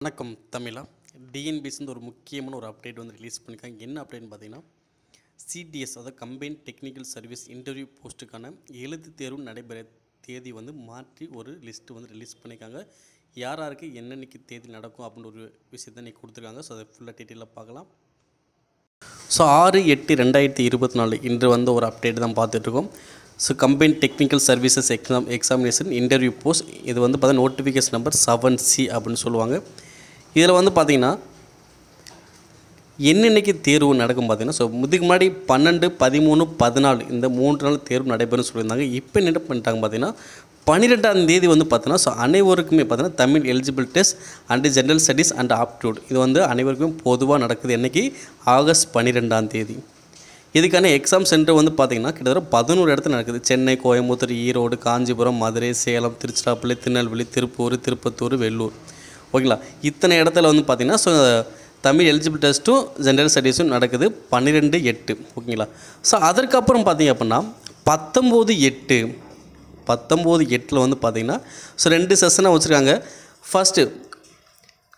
வணக்கம் தமிழா. டிஎன்பிஎஸ்ந்து ஒரு முக்கியமான ஒரு அப்டேட் வந்து ரிலீஸ் பண்ணியிருக்காங்க. என்ன அப்டேட்னு பார்த்தீங்கன்னா, சிடிஎஸ் அதாவது கம்பைன்ட் டெக்னிக்கல் சர்வீஸ் இன்டர்வியூ போஸ்ட்டுக்கான எழுத்து தேர்வு நடைபெற தேதி வந்து மாற்றி ஒரு லிஸ்ட்டு வந்து ரிலீஸ் பண்ணியிருக்காங்க. யார் யாருக்கு என்னென்னைக்கு தேதி நடக்கும் அப்படின்ற ஒரு விஷயத்தை இன்றைக்கி கொடுத்துருக்காங்க. ஸோ அதை ஃபுல்லாக டீட்டெயிலாக பார்க்கலாம். ஸோ 6/8/2024 இன்று வந்து ஒரு அப்டேட் தான் பார்த்துட்ருக்கோம். So combined technical services examination interview post இது வந்து பார்த்தா நோட்டிஃபிகேஷன் நம்பர் 7C அப்படின்னு சொல்லுவாங்க. இதில் வந்து பார்த்திங்கன்னா என்னென்னைக்கு தேர்வு நடக்கும் பார்த்தீங்கன்னா, ஸோ இதுக்கு முன்னாடி 12, 13, 14 இந்த 3 நாள் தேர்வு நடைபெறும் சொல்லியிருந்தாங்க. இப்போ என்ன பண்ணிட்டாங்க பார்த்தீங்கன்னா, 12ஆம் தேதி வந்து பார்த்தீங்கன்னா, ஸோ அனைவருக்குமே பார்த்தீங்கன்னா Tamil eligible test and general studies and aptitude இது வந்து அனைவருக்குமே பொதுவாக நடக்குது. என்றைக்கு ஆகஸ்ட் 12ஆம் தேதி. இதுக்கான எக்ஸாம் சென்டர் வந்து பார்த்திங்கன்னா கிட்டத்தட்ட 11 இடத்துல நடக்குது. சென்னை, கோயம்புத்தூர், ஈரோடு, காஞ்சிபுரம், மதுரை, சேலம், திருச்சிராப்பள்ளி, திருநெல்வேலி, திருப்பூர், திருப்பத்தூர், வெள்ளூர். ஓகேங்களா, இத்தனை இடத்துல வந்து பார்த்திங்கன்னா ஸோ தமிழ் எலிஜிபிள் டெஸ்ட்டும் ஜென்ரல் ஸ்டடீஸும் நடக்குது 12/8. ஓகேங்களா. ஸோ அதற்கப்புறம் பார்த்திங்க அப்படின்னா 19/8 வந்து பார்த்திங்கன்னா ஸோ 2 செஷனாக வச்சுருக்காங்க. ஃபஸ்ட்டு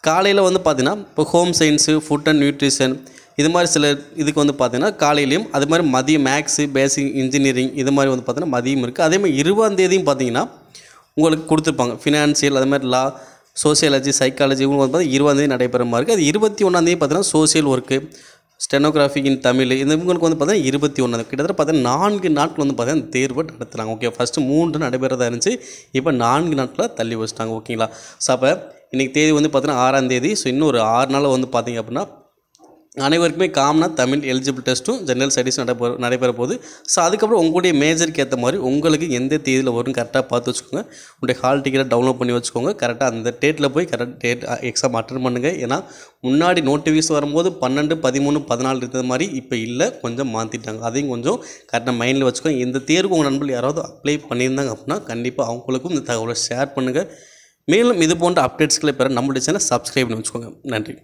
காலையில் வந்து பார்த்திங்கன்னா இப்போ home science, food and nutrition இது மாதிரி சில இதுக்கு வந்து பார்த்திங்கன்னா காலையிலையும், அது மாதிரி மதியம் மேக்ஸு, பேசிக் இன்ஜினியரிங் இது மாதிரி வந்து பார்த்திங்கன்னா மதியம் இருக்குது. அதே மாதிரி 20ஆம் தேதியும் பார்த்திங்கன்னா உங்களுக்கு கொடுத்துருப்பாங்க ஃபினான்சியல், அது மாதிரி லா, சோசியாலஜி, சைக்காலஜி இவங்க வந்து பார்த்தீங்கன்னா 20ஆம் தேதி நடைபெற மாதிரி இருக்குது. அது 21ஆம் தேதி பார்த்தீங்கன்னா சோசியல் ஒர்க்கு, ஸ்டெனோகிராஃபி இன் தமிழ் இந்த இவங்களுக்கு வந்து பார்த்தீங்கன்னா 21 கிட்டத்தட்ட பார்த்தீங்கன்னா 4 நாட்கள் வந்து பார்த்தீங்கன்னா தேர்வு நடத்துகிறாங்க. ஓகே, ஃபஸ்ட்டு 3 நடைபெறதா இருந்துச்சு, இப்போ 4 நாட்களில் தள்ளி வச்சுட்டாங்க. ஓகேங்களா. ஸோ அப்போ இன்றைக்கி தேதி வந்து பார்த்தீங்கன்னா 6ஆம் தேதி. ஸோ இன்னும் ஒரு 6 நாள் வந்து பார்த்திங்க அப்படின்னா அனைவருக்குமே காமனாக தமிழ் எலிஜிபிள் டெஸ்ட்டும் ஜென்ரல் ஸ்டடீஸ் நடைபெற போகுது. ஸோ அதுக்கப்புறம் உங்களுடைய மேஜருக்கு ஏற்ற மாதிரி உங்களுக்கு எந்த தேதியில் வரும் கரெக்டாக பார்த்து வச்சுக்கோங்க. உங்களுடைய ஹால் டிக்கெட்டை டவுன்லோட் பண்ணி வச்சுக்கோங்க. கரெக்டாக அந்த டேட்டில் போய் கரெக்ட் டேட் எக்ஸாம் அட்டென்ட் பண்ணுங்கள். ஏன்னா முன்னாடி நோட்டிஃபிகேஷன் வரும்போது 12, 13, 14 இருந்தது மாதிரி இப்போ இல்லை, கொஞ்சம் மாற்றிட்டாங்க. அதையும் கொஞ்சம் கரெக்டாக மைண்டில் வச்சுக்கோங்க. இந்த தேர்வுக்கு உங்கள் நண்பர்கள் யாராவது அப்ளை பண்ணியிருந்தாங்க அப்படின்னா கண்டிப்பாக அவங்களுக்கும் இந்த தகவலை ஷேர் பண்ணுங்கள். மேலும் இது போன்ற அப்டேட்ஸ்களை பெற நம்மளுடைய சேனலை சப்ஸ்கிரைப் பண்ணி வச்சுக்கோங்க. நன்றி.